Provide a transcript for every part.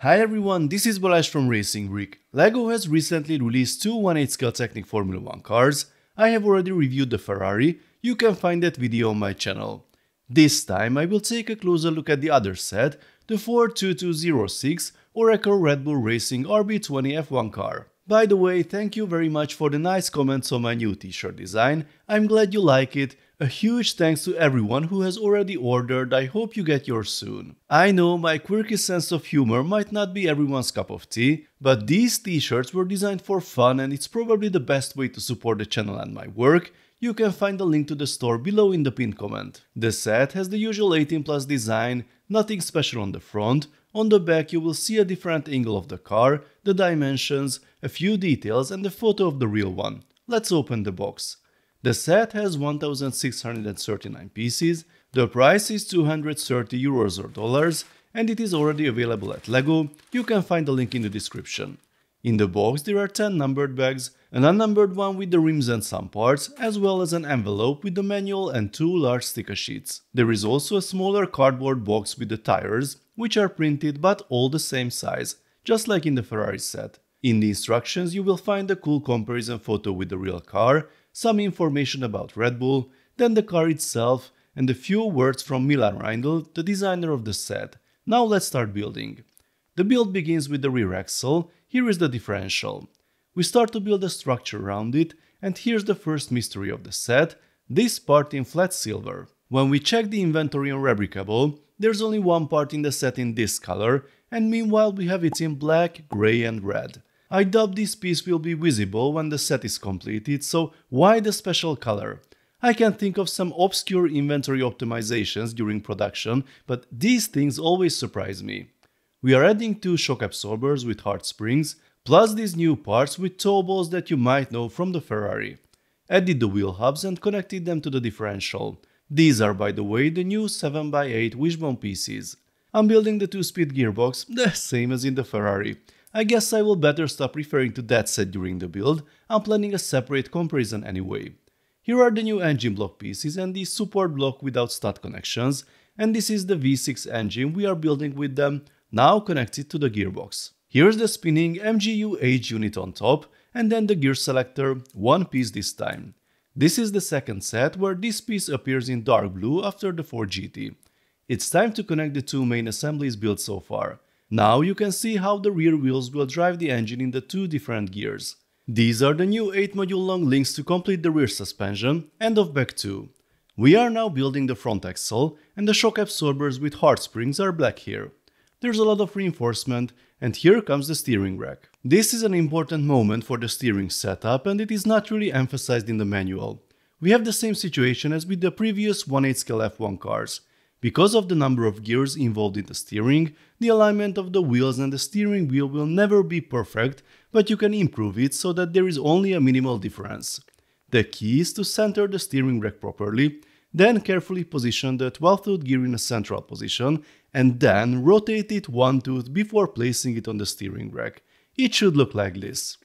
Hi everyone, this is Balázs from RacingBrick. LEGO has recently released two 1/8 scale Technic Formula 1 cars. I have already reviewed the Ferrari, you can find that video on my channel. This time I will take a closer look at the other set, the Ford 2206 Oracle Red Bull Racing RB20 F1 car. By the way, thank you very much for the nice comments on my new t-shirt design, I'm glad you like it. A huge thanks to everyone who has already ordered, I hope you get yours soon. I know my quirky sense of humor might not be everyone's cup of tea, but these t-shirts were designed for fun and it's probably the best way to support the channel and my work. You can find the link to the store below in the pinned comment. The set has the usual 18+ design, nothing special on the front. On the back you will see a different angle of the car, the dimensions, a few details and a photo of the real one. Let's open the box. The set has 1639 pieces, the price is 230 euros or dollars, and it is already available at LEGO, you can find the link in the description. In the box there are 10 numbered bags, an unnumbered one with the rims and some parts, as well as an envelope with the manual and two large sticker sheets. There is also a smaller cardboard box with the tires, which are printed but all the same size, just like in the Ferrari set. In the instructions you will find a cool comparison photo with the real car, some information about Red Bull, then the car itself, and a few words from Milan Reindl, the designer of the set. Now let's start building. The build begins with the rear axle, here is the differential. We start to build a structure around it, and here's the first mystery of the set, this part in flat silver. When we check the inventory on Rebrickable, there's only one part in the set in this color, and meanwhile we have it in black, grey and red. I doubt this piece will be visible when the set is completed, so why the special color? I can think of some obscure inventory optimizations during production, but these things always surprise me. We are adding two shock absorbers with hard springs, plus these new parts with toe balls that you might know from the Ferrari. Added the wheel hubs and connected them to the differential. These are, by the way, the new 7x8 wishbone pieces. I'm building the 2-speed gearbox, the same as in the Ferrari. I guess I will better stop referring to that set during the build, I'm planning a separate comparison anyway. Here are the new engine block pieces and the support block without stud connections, and this is the V6 engine we are building with them, now connected to the gearbox. Here's the spinning MGU-H unit on top, and then the gear selector, one piece this time. This is the second set where this piece appears in dark blue after the Ford GT. It's time to connect the two main assemblies built so far. Now you can see how the rear wheels will drive the engine in the two different gears. These are the new 8 module long links to complete the rear suspension and of back too. We are now building the front axle and the shock absorbers with hard springs are black here. There's a lot of reinforcement and here comes the steering rack. This is an important moment for the steering setup and it is not really emphasized in the manual. We have the same situation as with the previous 1/8 scale F1 cars. Because of the number of gears involved in the steering, the alignment of the wheels and the steering wheel will never be perfect, but you can improve it so that there is only a minimal difference. The key is to center the steering rack properly, then carefully position the 12-tooth gear in a central position, and then rotate it one tooth before placing it on the steering rack. It should look like this.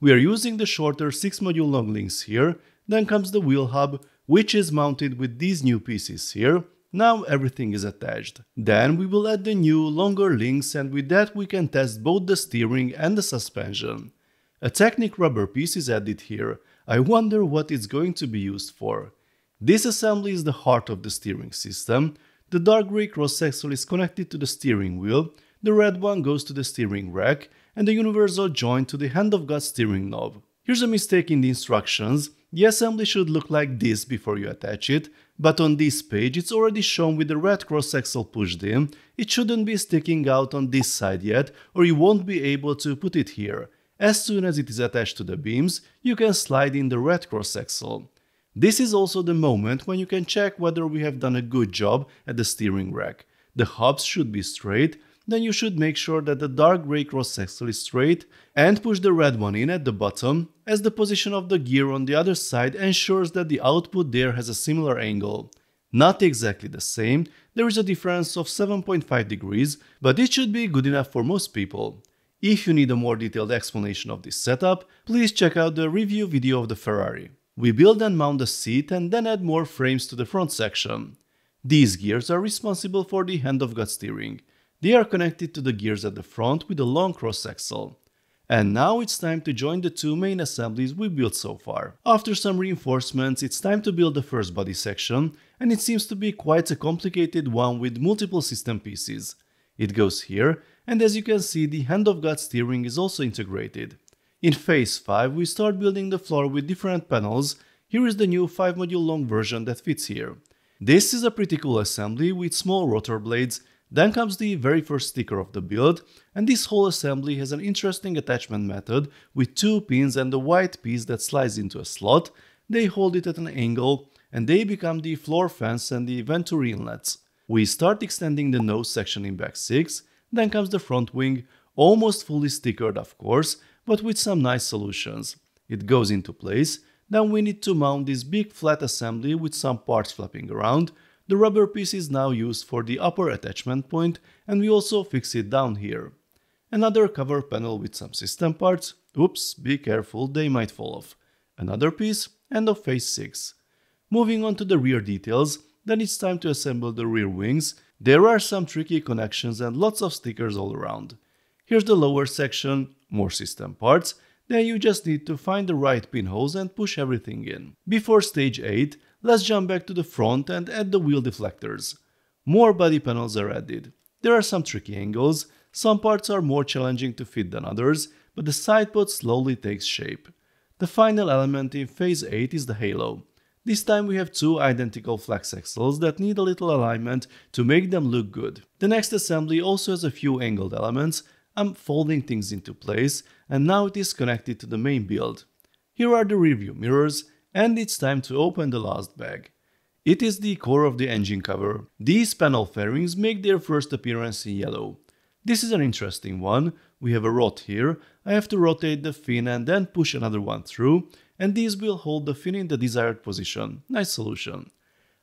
We are using the shorter 6-module long links here, then comes the wheel hub, which is mounted with these new pieces here. Now everything is attached. Then we will add the new, longer links and with that we can test both the steering and the suspension. A Technic rubber piece is added here. I wonder what it's going to be used for. This assembly is the heart of the steering system. The dark grey cross-axle is connected to the steering wheel, the red one goes to the steering rack, and the universal joint to the hand of God steering knob. Here's a mistake in the instructions. The assembly should look like this before you attach it, but on this page it's already shown with the red cross-axle pushed in. It shouldn't be sticking out on this side yet, or you won't be able to put it here. As soon as it is attached to the beams, you can slide in the red cross-axle. This is also the moment when you can check whether we have done a good job at the steering rack. The hubs should be straight, then you should make sure that the dark grey cross-axle is straight and push the red one in at the bottom, as the position of the gear on the other side ensures that the output there has a similar angle. Not exactly the same, there is a difference of 7.5 degrees, but it should be good enough for most people. If you need a more detailed explanation of this setup, please check out the review video of the Ferrari. We build and mount the seat and then add more frames to the front section. These gears are responsible for the hand of God steering. They are connected to the gears at the front with a long cross-axle. And now it's time to join the two main assemblies we built so far. After some reinforcements, it's time to build the first body section, and it seems to be quite a complicated one with multiple system pieces. It goes here, and as you can see, the hand-of-God steering is also integrated. In phase 5, we start building the floor with different panels. Here is the new 5-module long version that fits here. This is a pretty cool assembly with small rotor blades. Then comes the very first sticker of the build, and this whole assembly has an interesting attachment method with 2 pins and a white piece that slides into a slot. They hold it at an angle, and they become the floor fans and the venturi inlets. We start extending the nose section in back 6, then comes the front wing, almost fully stickered of course, but with some nice solutions. It goes into place, then we need to mount this big flat assembly with some parts flapping around. The rubber piece is now used for the upper attachment point, and we also fix it down here. Another cover panel with some system parts. Oops, be careful, they might fall off. Another piece, end of phase 6. Moving on to the rear details, then it's time to assemble the rear wings. There are some tricky connections and lots of stickers all around. Here's the lower section, more system parts. Then you just need to find the right pinholes and push everything in. Before stage 8, let's jump back to the front and add the wheel deflectors. More body panels are added. There are some tricky angles, some parts are more challenging to fit than others, but the side pod slowly takes shape. The final element in phase 8 is the halo. This time we have 2 identical flex axles that need a little alignment to make them look good. The next assembly also has a few angled elements. I'm folding things into place, and now it is connected to the main build. Here are the rearview mirrors, and it's time to open the last bag. It is the core of the engine cover. These panel fairings make their first appearance in yellow. This is an interesting one. We have a rod here. I have to rotate the fin and then push another one through, and these will hold the fin in the desired position. Nice solution.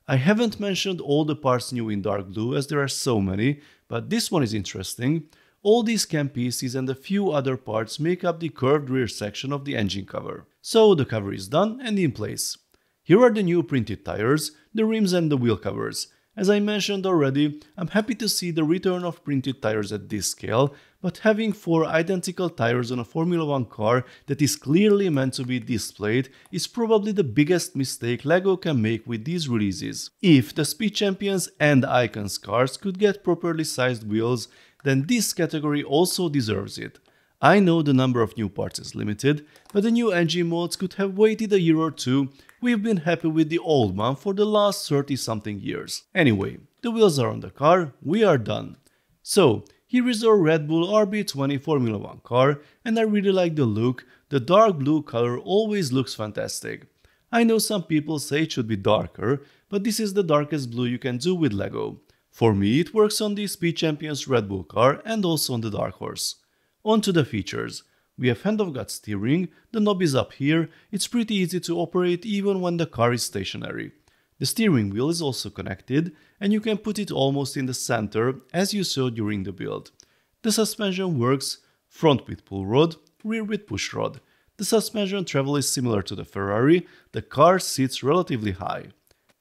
I haven't mentioned all the parts new in dark blue as there are so many, but this one is interesting. All these cam pieces and a few other parts make up the curved rear section of the engine cover. So the cover is done and in place. Here are the new printed tires, the rims and the wheel covers. As I mentioned already, I'm happy to see the return of printed tires at this scale, but having 4 identical tires on a Formula 1 car that is clearly meant to be displayed is probably the biggest mistake LEGO can make with these releases. If the Speed Champions and Icons cars could get properly sized wheels, then this category also deserves it. I know the number of new parts is limited, but the new engine modes could have waited a year or two. We've been happy with the old one for the last 30-something years. Anyway, the wheels are on the car, we are done. So, here is our Red Bull RB20 Formula 1 car, and I really like the look. The dark blue color always looks fantastic. I know some people say it should be darker, but this is the darkest blue you can do with LEGO. For me, it works on the Speed Champions Red Bull car and also on the Dark Horse. On to the features. We have hand-of-God steering, the knob is up here, it's pretty easy to operate even when the car is stationary. The steering wheel is also connected, and you can put it almost in the center as you saw during the build. The suspension works, front with pull rod, rear with push rod. The suspension travel is similar to the Ferrari, the car sits relatively high.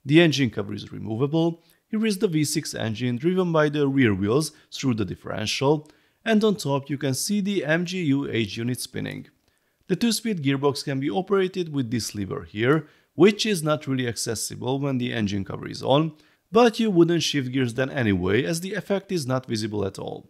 The engine cover is removable. Here is the V6 engine driven by the rear wheels through the differential, and on top you can see the MGU-H unit spinning. The 2-speed gearbox can be operated with this lever here, which is not really accessible when the engine cover is on, but you wouldn't shift gears then anyway as the effect is not visible at all.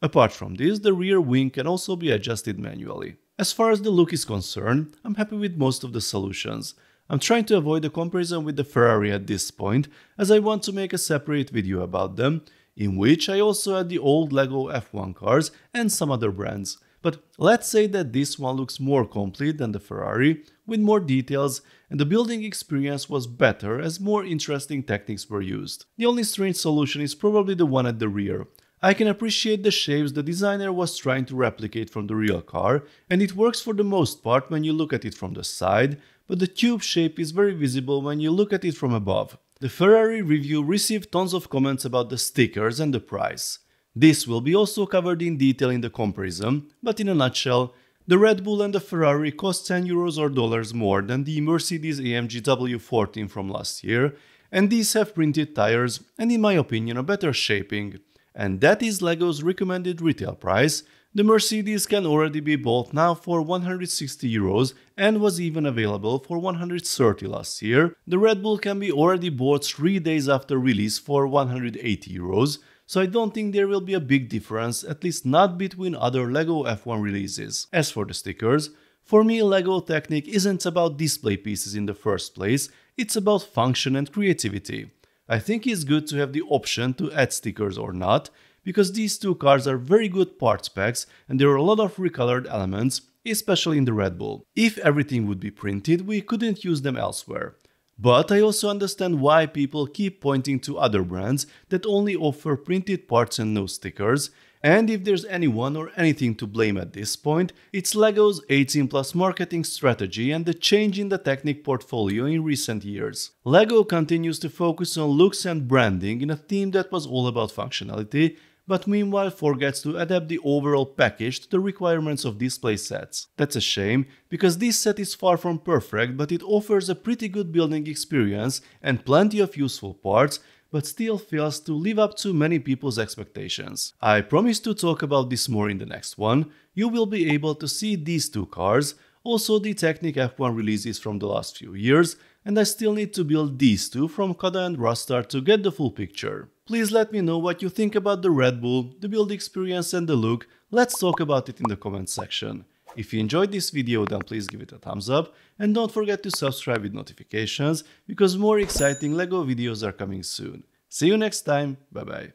Apart from this, the rear wing can also be adjusted manually. As far as the look is concerned, I'm happy with most of the solutions. I'm trying to avoid a comparison with the Ferrari at this point, as I want to make a separate video about them, in which I also add the old LEGO F1 cars and some other brands. But let's say that this one looks more complete than the Ferrari, with more details, and the building experience was better as more interesting techniques were used. The only strange solution is probably the one at the rear. I can appreciate the shapes the designer was trying to replicate from the real car, and it works for the most part when you look at it from the side, but the tube shape is very visible when you look at it from above. The Ferrari review received tons of comments about the stickers and the price. This will be also covered in detail in the comparison, but in a nutshell, the Red Bull and the Ferrari cost €10 or dollars more than the Mercedes-AMG W14 from last year, and these have printed tires and in my opinion a better shaping. and that is LEGO's recommended retail price. The Mercedes can already be bought now for €160 and was even available for €130 last year. The Red Bull can be already bought 3 days after release for €180, so I don't think there will be a big difference, at least not between other LEGO F1 releases. As for the stickers, for me LEGO Technic isn't about display pieces in the first place, it's about function and creativity. I think it's good to have the option to add stickers or not, because these two cars are very good parts packs and there are a lot of recolored elements, especially in the Red Bull. If everything would be printed, we couldn't use them elsewhere. But I also understand why people keep pointing to other brands that only offer printed parts and no stickers, and if there's anyone or anything to blame at this point, it's LEGO's 18+ marketing strategy and the change in the Technic portfolio in recent years. LEGO continues to focus on looks and branding in a theme that was all about functionality, but meanwhile forgets to adapt the overall package to the requirements of display sets. That's a shame, because this set is far from perfect, but it offers a pretty good building experience and plenty of useful parts, but still fails to live up to many people's expectations. I promise to talk about this more in the next one. You will be able to see these two cars, also the Technic F1 releases from the last few years, and I still need to build these two from Kada and Rastar to get the full picture. Please let me know what you think about the Red Bull, the build experience and the look. Let's talk about it in the comments section. If you enjoyed this video, then please give it a thumbs up and don't forget to subscribe with notifications because more exciting LEGO videos are coming soon. See you next time, bye bye.